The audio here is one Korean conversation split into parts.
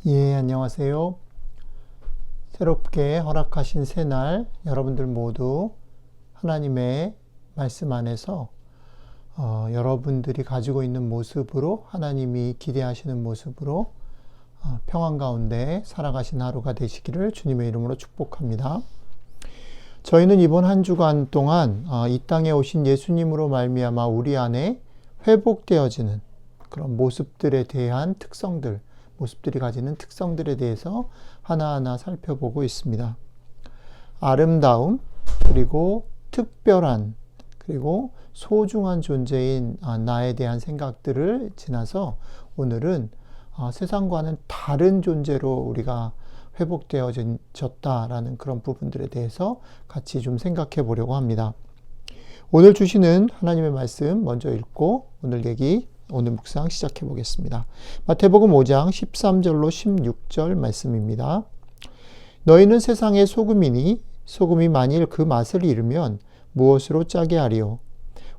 예, 안녕하세요. 새롭게 허락하신 새날 여러분들 모두 하나님의 말씀 안에서 여러분들이 가지고 있는 모습으로 하나님이 기대하시는 모습으로 평안 가운데 살아가신 하루가 되시기를 주님의 이름으로 축복합니다. 저희는 이번 한 주간 동안 이 땅에 오신 예수님으로 말미암아 우리 안에 회복되어지는 그런 모습들에 대한 특성들, 모습들이 가지는 특성들에 대해서 하나하나 살펴보고 있습니다. 아름다움, 그리고 특별한, 그리고 소중한 존재인 나에 대한 생각들을 지나서 오늘은 세상과는 다른 존재로 우리가 회복되어졌다라는 그런 부분들에 대해서 같이 좀 생각해 보려고 합니다. 오늘 주시는 하나님의 말씀 먼저 읽고 오늘 묵상 시작해 보겠습니다. 마태복음 5장 13절로 16절 말씀입니다. 너희는 세상의 소금이니 소금이 만일 그 맛을 잃으면 무엇으로 짜게 하리요?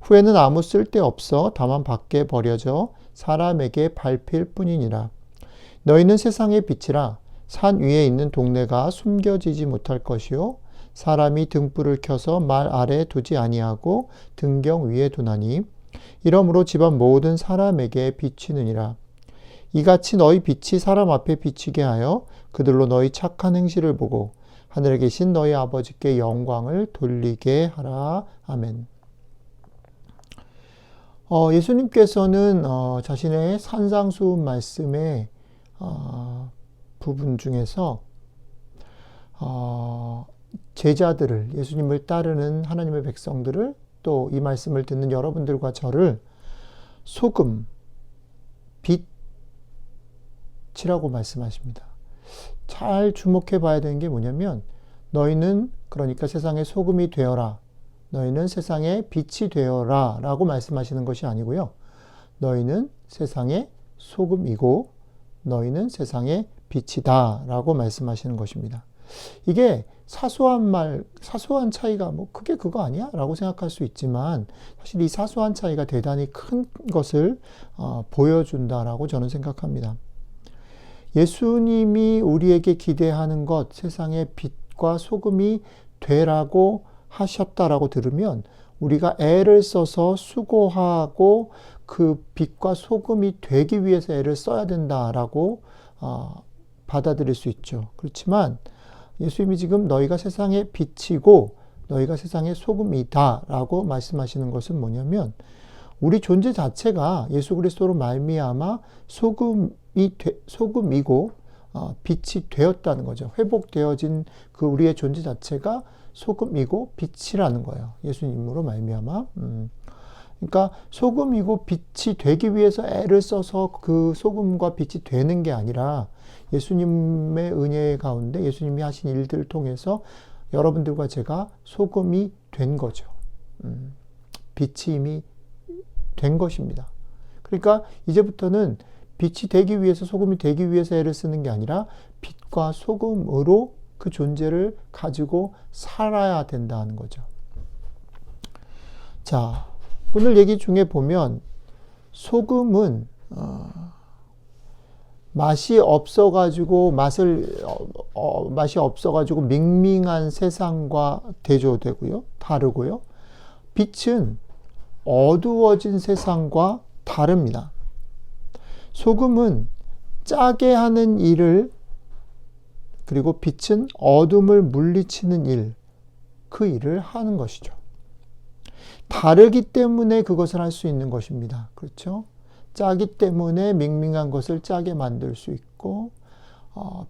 후에는 아무 쓸데없어 다만 밖에 버려져 사람에게 밟힐 뿐이니라. 너희는 세상의 빛이라. 산 위에 있는 동네가 숨겨지지 못할 것이요 사람이 등불을 켜서 말 아래 두지 아니하고 등경 위에 두나니 이러므로 집안 모든 사람에게 비치느니라. 이같이 너희 빛이 사람 앞에 비치게 하여 그들로 너희 착한 행실을 보고 하늘에 계신 너희 아버지께 영광을 돌리게 하라. 아멘. 예수님께서는 자신의 산상수훈 말씀의 부분 중에서 제자들을, 예수님을 따르는 하나님의 백성들을, 또 이 말씀을 듣는 여러분들과 저를 소금, 빛이라고 말씀하십니다. 잘 주목해 봐야 되는 게 뭐냐면 너희는 그러니까 세상의 소금이 되어라, 너희는 세상의 빛이 되어라 라고 말씀하시는 것이 아니고요. 너희는 세상의 소금이고 너희는 세상의 빛이다 라고 말씀하시는 것입니다. 이게 사소한 차이가 크게 그거 아니야? 라고 생각할 수 있지만 사실 이 사소한 차이가 대단히 큰 것을 보여준다라고 저는 생각합니다. 예수님이 우리에게 기대하는 것, 세상의 빛과 소금이 되라고 하셨다라고 들으면 우리가 애를 써서 수고하고 그 빛과 소금이 되기 위해서 애를 써야 된다라고 받아들일 수 있죠. 그렇지만 예수님이 지금 너희가 세상의 빛이고 너희가 세상의 소금이다 라고 말씀하시는 것은 뭐냐면 우리 존재 자체가 예수 그리스도로 말미암아 소금이고 빛이 되었다는 거죠. 회복되어진 그 우리의 존재 자체가 소금이고 빛이라는 거예요. 예수님으로 말미암아. 그러니까 소금이고 빛이 되기 위해서 애를 써서 그 소금과 빛이 되는 게 아니라 예수님의 은혜 가운데 예수님이 하신 일들을 통해서 여러분들과 제가 소금이 된 거죠. 빛이 이미 된 것입니다. 그러니까 이제부터는 빛이 되기 위해서 소금이 되기 위해서 애를 쓰는 게 아니라 빛과 소금으로 그 존재를 가지고 살아야 된다는 거죠. 자, 오늘 얘기 중에 보면 소금은 맛이 없어가지고 밍밍한 세상과 대조되고요, 다르고요. 빛은 어두워진 세상과 다릅니다. 소금은 짜게 하는 일을, 그리고 빛은 어둠을 물리치는 일, 그 일을 하는 것이죠. 다르기 때문에 그것을 할 수 있는 것입니다. 그렇죠? 짜기 때문에 밍밍한 것을 짜게 만들 수 있고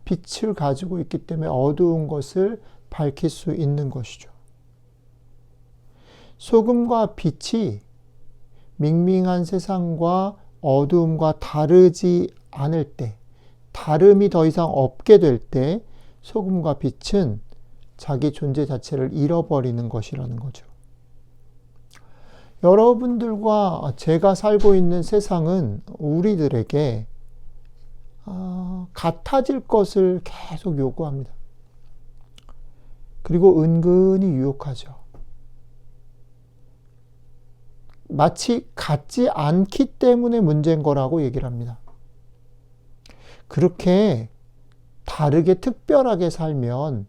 빛을 가지고 있기 때문에 어두운 것을 밝힐 수 있는 것이죠. 소금과 빛이 밍밍한 세상과 어두움과 다르지 않을 때, 다름이 더 이상 없게 될 때 소금과 빛은 자기 존재 자체를 잃어버리는 것이라는 거죠. 여러분들과 제가 살고 있는 세상은 우리들에게 같아질 것을 계속 요구합니다. 그리고 은근히 유혹하죠. 마치 같지 않기 때문에 문제인 거라고 얘기를 합니다. 그렇게 다르게 특별하게 살면,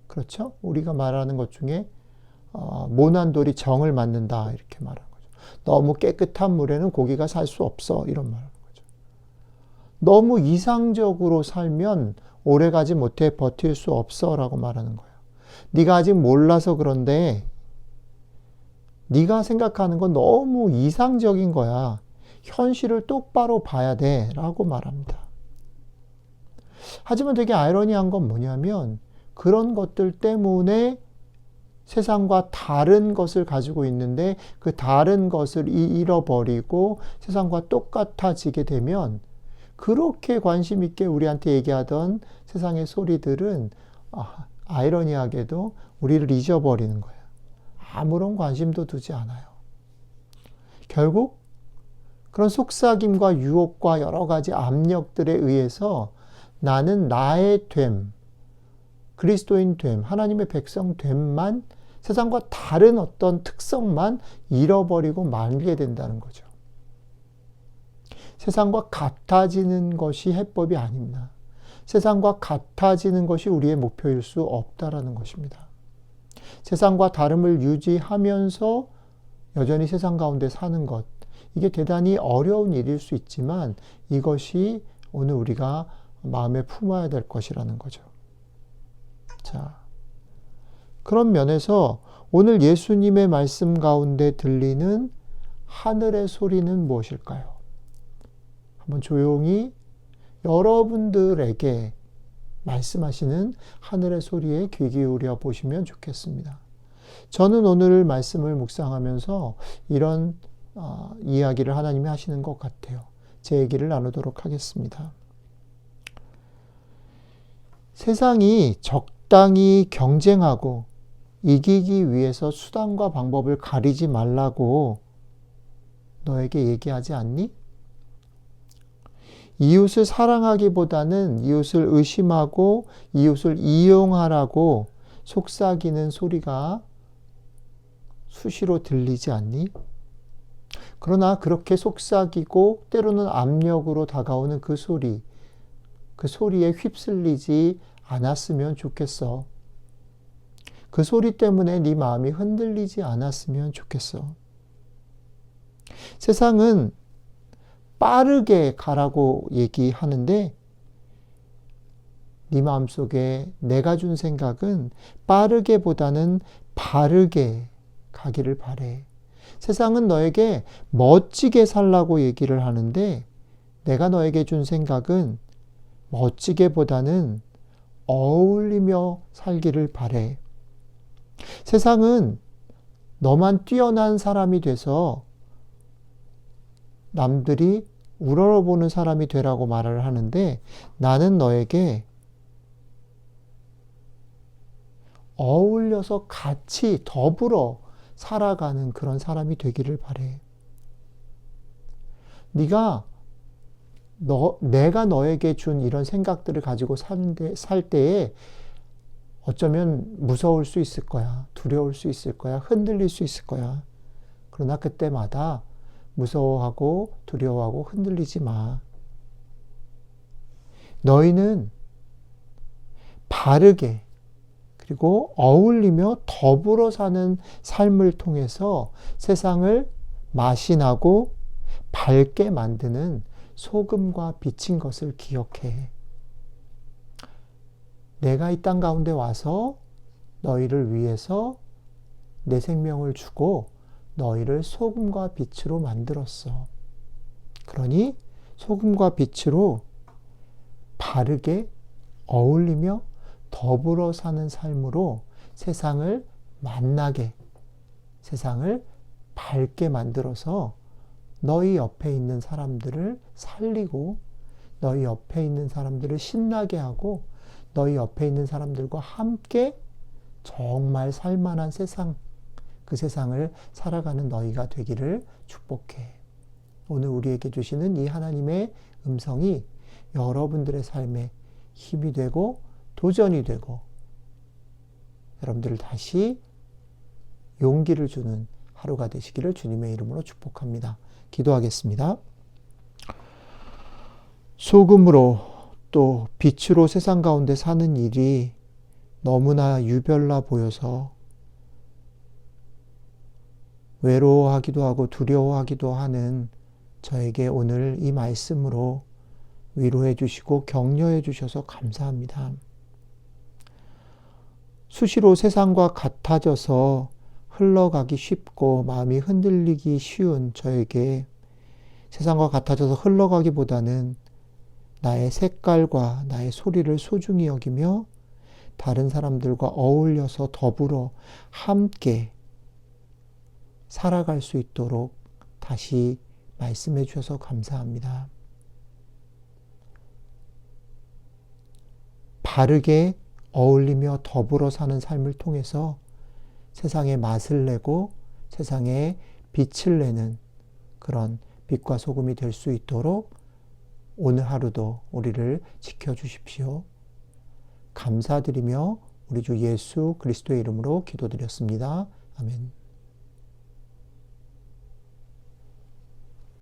그렇죠? 우리가 말하는 것 중에 모난 돌이 정을 맞는다 이렇게 말하는 거죠. 너무 깨끗한 물에는 고기가 살 수 없어 이런 말하는 거죠. 너무 이상적으로 살면 오래가지 못해 버틸 수 없어 라고 말하는 거예요. 네가 아직 몰라서 그런데 네가 생각하는 건 너무 이상적인 거야. 현실을 똑바로 봐야 돼 라고 말합니다. 하지만 되게 아이러니한 건 뭐냐면 그런 것들 때문에 세상과 다른 것을 가지고 있는데 그 다른 것을 잃어버리고 세상과 똑같아지게 되면 그렇게 관심 있게 우리한테 얘기하던 세상의 소리들은 아이러니하게도 우리를 잊어버리는 거예요. 아무런 관심도 두지 않아요. 결국 그런 속삭임과 유혹과 여러 가지 압력들에 의해서 나는 나의 됨, 그리스도인 됨, 하나님의 백성 됨만 세상과 다른 어떤 특성만 잃어버리고 말게 된다는 거죠. 세상과 같아지는 것이 해법이 아닙니다. 세상과 같아지는 것이 우리의 목표일 수 없다라는 것입니다. 세상과 다름을 유지하면서 여전히 세상 가운데 사는 것, 이게 대단히 어려운 일일 수 있지만 이것이 오늘 우리가 마음에 품어야 될 것이라는 거죠. 자, 그런 면에서 오늘 예수님의 말씀 가운데 들리는 하늘의 소리는 무엇일까요? 한번 조용히 여러분들에게 말씀하시는 하늘의 소리에 귀 기울여 보시면 좋겠습니다. 저는 오늘 말씀을 묵상하면서 이런 이야기를 하나님이 하시는 것 같아요. 제 얘기를 나누도록 하겠습니다. 세상이 적당히 경쟁하고 이기기 위해서 수단과 방법을 가리지 말라고 너에게 얘기하지 않니? 이웃을 사랑하기보다는 이웃을 의심하고 이웃을 이용하라고 속삭이는 소리가 수시로 들리지 않니? 그러나 그렇게 속삭이고 때로는 압력으로 다가오는 그 소리에 휩쓸리지 않았으면 좋겠어. 그 소리 때문에 네 마음이 흔들리지 않았으면 좋겠어. 세상은 빠르게 가라고 얘기하는데 네 마음속에 내가 준 생각은 빠르게보다는 바르게 가기를 바래. 세상은 너에게 멋지게 살라고 얘기를 하는데 내가 너에게 준 생각은 멋지게보다는 어울리며 살기를 바래. 세상은 너만 뛰어난 사람이 돼서 남들이 우러러보는 사람이 되라고 말을 하는데 나는 너에게 어울려서 같이 더불어 살아가는 그런 사람이 되기를 바래. 내가 너에게 준 이런 생각들을 가지고 살 때에 어쩌면 무서울 수 있을 거야. 두려울 수 있을 거야. 흔들릴 수 있을 거야. 그러나 그때마다 무서워하고 두려워하고 흔들리지 마. 너희는 바르게 그리고 어울리며 더불어 사는 삶을 통해서 세상을 맛이 나고 밝게 만드는 소금과 빛인 것을 기억해. 내가 이 땅 가운데 와서 너희를 위해서 내 생명을 주고 너희를 소금과 빛으로 만들었어. 그러니 소금과 빛으로 바르게 어울리며 더불어 사는 삶으로 세상을 만나게, 세상을 밝게 만들어서 너희 옆에 있는 사람들을 살리고 너희 옆에 있는 사람들을 신나게 하고 너희 옆에 있는 사람들과 함께 정말 살만한 세상, 그 세상을 살아가는 너희가 되기를 축복해. 오늘 우리에게 주시는 이 하나님의 음성이 여러분들의 삶에 힘이 되고 도전이 되고 여러분들을 다시 용기를 주는 하루가 되시기를 주님의 이름으로 축복합니다. 기도하겠습니다. 소금으로 또 빛으로 세상 가운데 사는 일이 너무나 유별나 보여서 외로워하기도 하고 두려워하기도 하는 저에게 오늘 이 말씀으로 위로해 주시고 격려해 주셔서 감사합니다. 수시로 세상과 같아져서 흘러가기 쉽고 마음이 흔들리기 쉬운 저에게 세상과 같아져서 흘러가기보다는 나의 색깔과 나의 소리를 소중히 여기며 다른 사람들과 어울려서 더불어 함께 살아갈 수 있도록 다시 말씀해 주셔서 감사합니다. 바르게 어울리며 더불어 사는 삶을 통해서 세상에 맛을 내고 세상에 빛을 내는 그런 빛과 소금이 될 수 있도록 오늘 하루도 우리를 지켜주십시오. 감사드리며 우리 주 예수 그리스도의 이름으로 기도드렸습니다. 아멘.